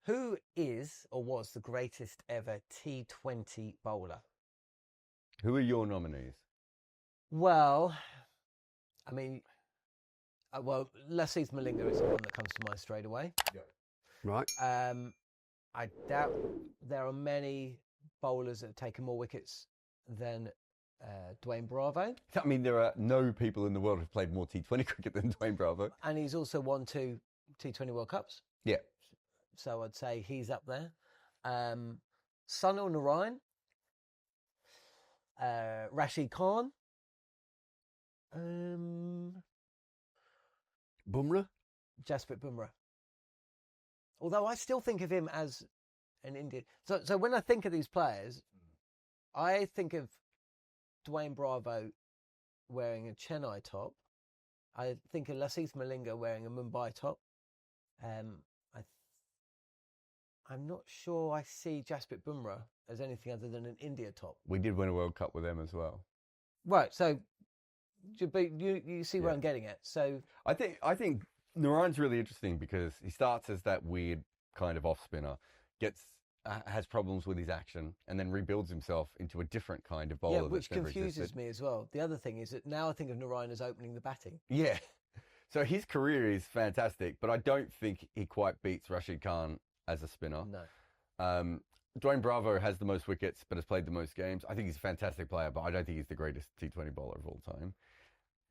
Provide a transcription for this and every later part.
Who is or was the greatest ever T20 bowler? Who are your nominees? Well, I mean, Lasith Malinga is the one that comes to mind straight away. Yeah. Right. I doubt there are many bowlers that have taken more wickets than Dwayne Bravo. I mean, there are no people in the world who've played more T20 cricket than Dwayne Bravo. And he's also won 2 T20 World Cups. Yeah. So I'd say he's up there. Sunil Narayan, Rashid Khan, Bumrah? Jasprit Bumrah. Although I still think of him as an Indian. So when I think of these players, I think of Dwayne Bravo wearing a Chennai top. I think of Lasith Malinga wearing a Mumbai top. I'm not sure I see Jasprit Bumrah as anything other than an India top. We did win a World Cup with them as well. Right, so you see where I'm getting at. So I think Narayan's really interesting because he starts as that weird kind of off spinner, has problems with his action, and then rebuilds himself into a different kind of bowler. Yeah, which that's never confuses existed. me as well. The other thing is that now I think of Narayan as opening the batting. Yeah. So his career is fantastic, but I don't think he quite beats Rashid Khan as a spinner. No. Dwayne Bravo has the most wickets, but has played the most games. I think he's a fantastic player, but I don't think he's the greatest T20 bowler of all time.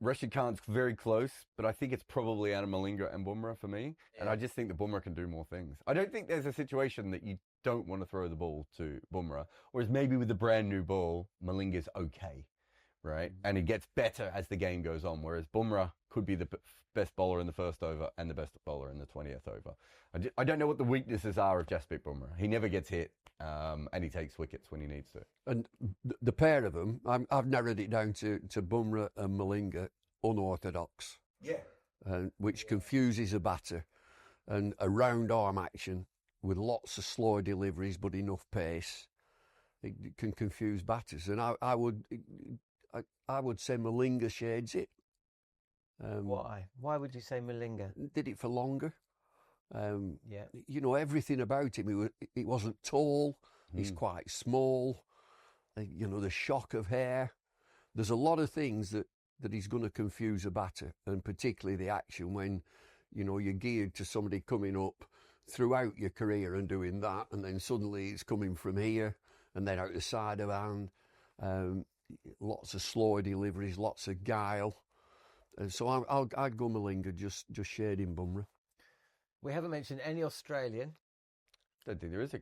Rashid Khan's very close, but I think it's probably out of Malinga and Bumrah for me. Yeah. And I just think that Bumrah can do more things. I don't think there's a situation that you don't want to throw the ball to Bumrah, whereas maybe with the brand new ball, Malinga's okay, right? And it gets better as the game goes on, whereas Bumrah could be the best bowler in the first over and the best bowler in the 20th over. I don't know what the weaknesses are of Jasprit Bumrah. He never gets hit, and he takes wickets when he needs to. And the pair of them, I've narrowed it down to Bumrah and Malinga, unorthodox. Yeah. Which confuses a batter. And a round arm action with lots of slow deliveries but enough pace, it can confuse batters. And I would say Malinga shades it. Why? Why would you say Malinga? Did it for longer. Yeah. You know, everything about him. He wasn't tall. He's quite small. You know, the shock of hair. There's a lot of things that he's going to confuse a batter, and particularly the action when, you know, you're geared to somebody coming up throughout your career and doing that, and then suddenly it's coming from here and then out the side of hand. Lots of slow deliveries, lots of guile. So I'd go Malinga, just shading Bumrah. We haven't mentioned any Australian. I don't think there is a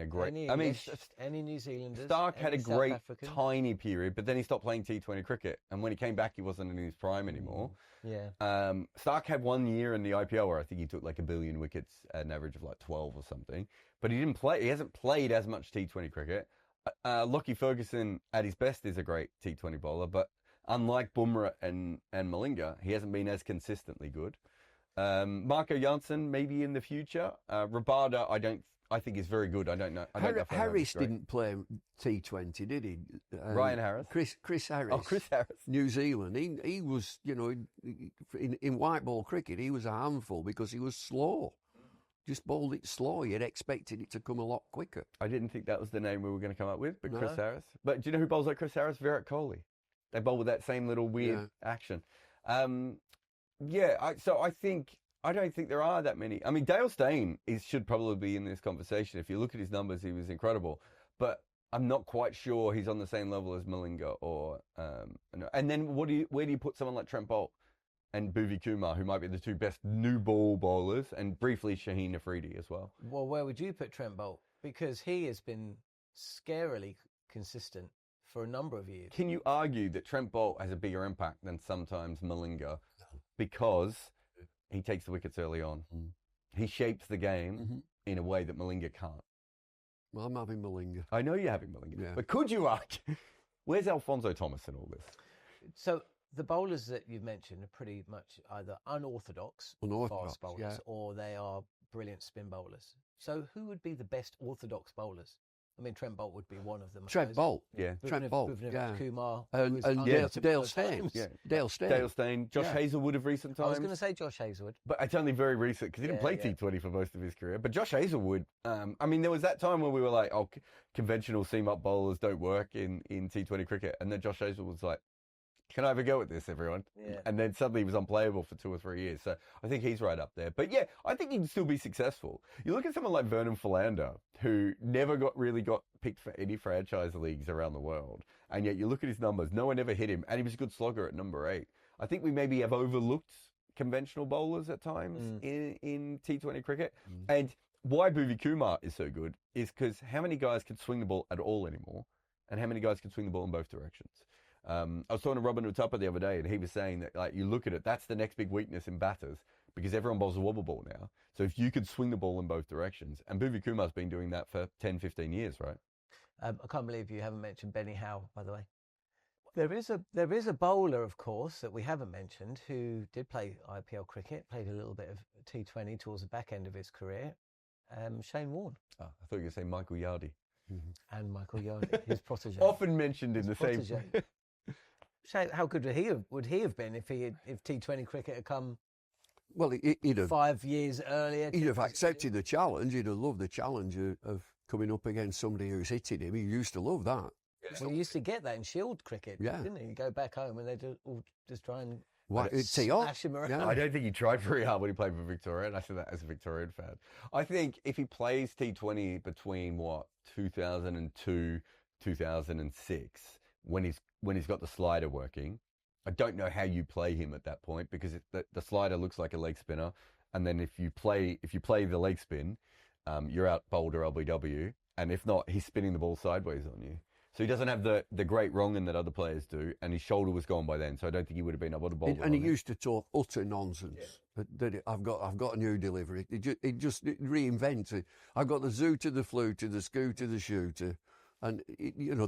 great. Any English, any New Zealanders. Stark had a South great African. tiny period, but then he stopped playing T20 cricket, and when he came back, he wasn't in his prime anymore. Yeah. Stark had 1 year in the IPL where I think he took like 1 billion wickets at an average of like 12 or something, but he didn't play. He hasn't played as much T20 cricket. Lockie Ferguson at his best is a great T20 bowler, but unlike Bumrah and Malinga, he hasn't been as consistently good. Marco Janssen maybe in the future. Rabada, I think is very good. I don't know. Harris didn't play T20, did he? Ryan Harris. Chris Harris. Oh, Chris Harris. New Zealand. He was, you know, in white ball cricket, he was a handful because he was slow. Just bowled it slow. You'd expected it to come a lot quicker. I didn't think that was the name we were going to come up with, but no. Chris Harris. But do you know who bowls like Chris Harris? Virat Kohli. They bowl with that same little weird action. I don't think there are that many. I mean, Dale Steyn should probably be in this conversation. If you look at his numbers, he was incredible. But I'm not quite sure he's on the same level as Malinga or. And then where do you put someone like Trent Bolt and Bhuvi Kumar, who might be the two best new ball bowlers, and briefly Shaheen Afridi as well? Well, where would you put Trent Bolt? Because he has been scarily consistent for a number of years. Can you argue that Trent Bolt has a bigger impact than sometimes Malinga because he takes the wickets early on? He shapes the game in a way that Malinga can't. Well, I'm having Malinga. I know you're having Malinga. But could you argue? Where's Alfonso Thomas in all this? So the bowlers that you've mentioned are pretty much either unorthodox fast bowlers or they are brilliant spin bowlers. So who would be the best orthodox bowlers? I mean, Trent Bolt would be one of them. I Trent suppose. Bolt. Yeah. Trent Bolt. Yeah. Kumar. And Dale Steyn. Yeah. Dale Steyn. Dale Steyn. Josh Hazelwood of recent times. I was going to say Josh Hazelwood. But it's only very recent because he didn't play T20 for most of his career. But Josh Hazelwood, I mean, there was that time where we were like, oh, conventional seam-up bowlers don't work in T20 cricket. And then Josh Hazelwood was like, can I have a go at this, everyone? Yeah. And then suddenly he was unplayable for 2 or 3 years. So I think he's right up there. But yeah, I think he can still be successful. You look at someone like Vernon Philander, who never really got picked for any franchise leagues around the world. And yet you look at his numbers, no one ever hit him. And he was a good slogger at number 8. I think we maybe have overlooked conventional bowlers at times in T20 cricket. And why Bhuvi Kumar is so good is because how many guys can swing the ball at all anymore? And how many guys can swing the ball in both directions? I was talking to Robin Uthappa the other day, and he was saying that, like, you look at it, that's the next big weakness in batters because everyone bowls a wobble ball now. So if you could swing the ball in both directions, and Bhuvi Kumar's been doing that for 10, 15 years, right? I can't believe you haven't mentioned Benny Howe, by the way. There is a bowler, of course, that we haven't mentioned who did play IPL cricket, played a little bit of T20 towards the back end of his career, Shane Warne. Oh, I thought you were going to say Michael Yardy. And Michael Yardy, his protege. Often mentioned in the same... Shane, how good would he have been if T20 cricket had come? Well, he'd have 5 years earlier. He'd have accepted the challenge. He'd have loved the challenge of coming up against somebody who's hitting him. He used to love that. Well, he used to get that in Shield cricket, didn't he? You go back home and they'd all just try and smash him around. Yeah. I don't think he tried very hard when he played for Victoria, and I say that as a Victorian fan. I think if he plays T20 between 2002, 2006, when he's got the slider working, I don't know how you play him at that point because the slider looks like a leg spinner, and then if you play the leg spin, you're out bowled or LBW, and if not, he's spinning the ball sideways on you. So he doesn't have the great wrong-in that other players do, and his shoulder was gone by then, so I don't think he would have been able to bowl. And he used to talk utter nonsense. Yeah. I've got a new delivery. It just reinvented. I've got the zoo to the fluter, the scooter, the shooter, and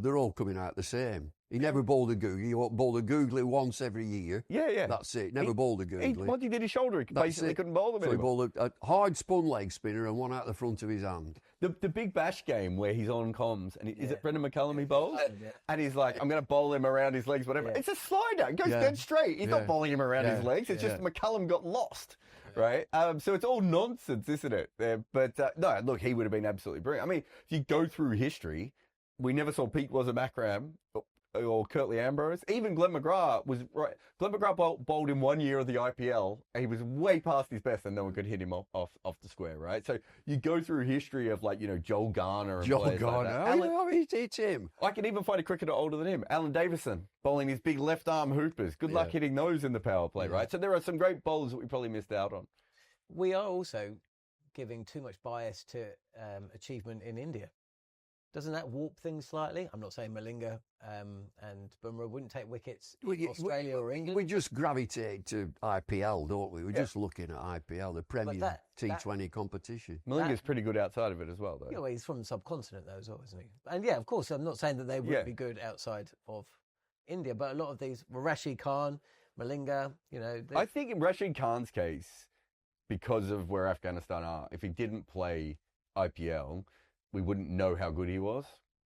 they're all coming out the same. He never bowled a googly. He bowled a googly once every year. Yeah. That's it. Never bowled a googly. Once he did his shoulder, he basically couldn't bowl them anymore. So he bowled a hard spun leg spinner and one out the front of his hand. The Big Bash game where he's on comms, and is it Brendan McCullum he bowls? Yeah. And he's like, I'm going to bowl him around his legs, whatever. Yeah. It's a slider. It goes dead straight. He's not bowling him around his legs. It's just McCullum got lost, right? So it's all nonsense, isn't it? But no, look, he would have been absolutely brilliant. I mean, if you go through history, we never saw Pete Makram or Curtly Ambrose. Even Glenn McGrath was right. Glenn McGrath bowled in 1 year of the IPL, and he was way past his best, and no one could hit him off the square, right? So you go through history of Joel Garner. Joel Garner, it's him. I can even find a cricketer older than him. Alan Davison bowling his big left arm hoopers. Good luck hitting those in the power play, right? So there are some great bowlers that we probably missed out on. We are also giving too much bias to achievement in India. Doesn't that warp things slightly? I'm not saying Malinga and Bumrah wouldn't take wickets in Australia or England. We just gravitate to IPL, don't we? We're just looking at IPL, the Premier T20 competition. Malinga's pretty good outside of it as well, though. Yeah, well, he's from the subcontinent, though, as well, isn't he? And yeah, of course, I'm not saying that they wouldn't be good outside of India, but a lot of these, Rashid Khan, Malinga, I think in Rashid Khan's case, because of where Afghanistan are, if he didn't play IPL, we wouldn't know how good he was.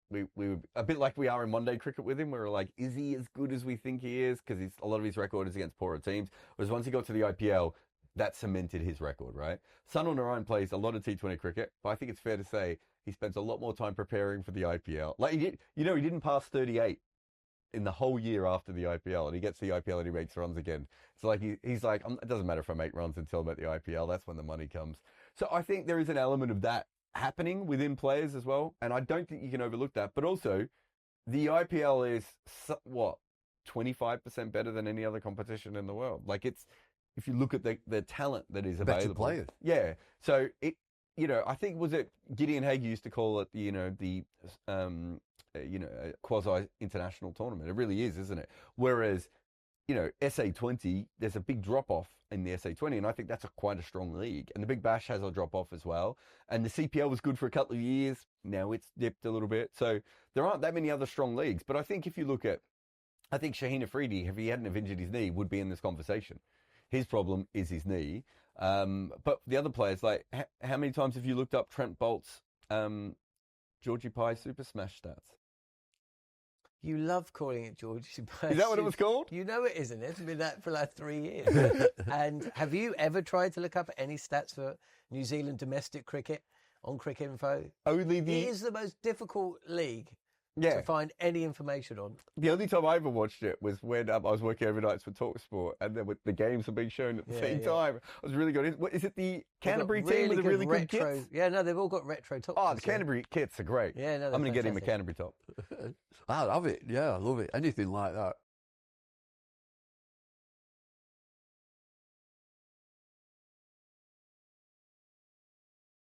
We were a bit like we are in one-day cricket with him. We were like, is he as good as we think he is? Because a lot of his record is against poorer teams. Whereas once he got to the IPL, that cemented his record, right? Sunil Narayan plays a lot of T20 cricket, but I think it's fair to say he spends a lot more time preparing for the IPL. Like he didn't pass 38 in the whole year after the IPL, and he gets the IPL and he makes runs again. It's like he's like, it doesn't matter if I make runs until I'm at the IPL. That's when the money comes. So I think there is an element of that happening within players as well, and I don't think you can overlook that. But also, the IPL is 25% better than any other competition in the world. Like if you look at the talent that is available, better players. Yeah. So I think was it Gideon Haigh used to call it the quasi international tournament. It really is, isn't it? Whereas SA20, there's a big drop-off in the SA20, and I think that's quite a strong league. And the Big Bash has a drop-off as well. And the CPL was good for a couple of years. Now it's dipped a little bit. So there aren't that many other strong leagues. But I think if you look at, I think Shaheen Afridi, if he hadn't have injured his knee, would be in this conversation. His problem is his knee. But the other players, like, how many times have you looked up Trent Bolt's Georgie Pie Super Smash stats. You love calling it George. Is that what it was called? You know it isn't. It's been that for like 3 years. And have you ever tried to look up any stats for New Zealand domestic cricket on Cricket Info? Only It is the most difficult league to find any information on. The only time I ever watched it was when I was working overnights for talkSPORT, and then the games were being shown at the same time. I was really good. What is it? The Canterbury team with a really good kits? Yeah, no, they've all got retro tops. Oh, the Canterbury kits are great. Yeah, no, I'm going to get him a Canterbury top. I love it. Yeah, I love it. Anything like that.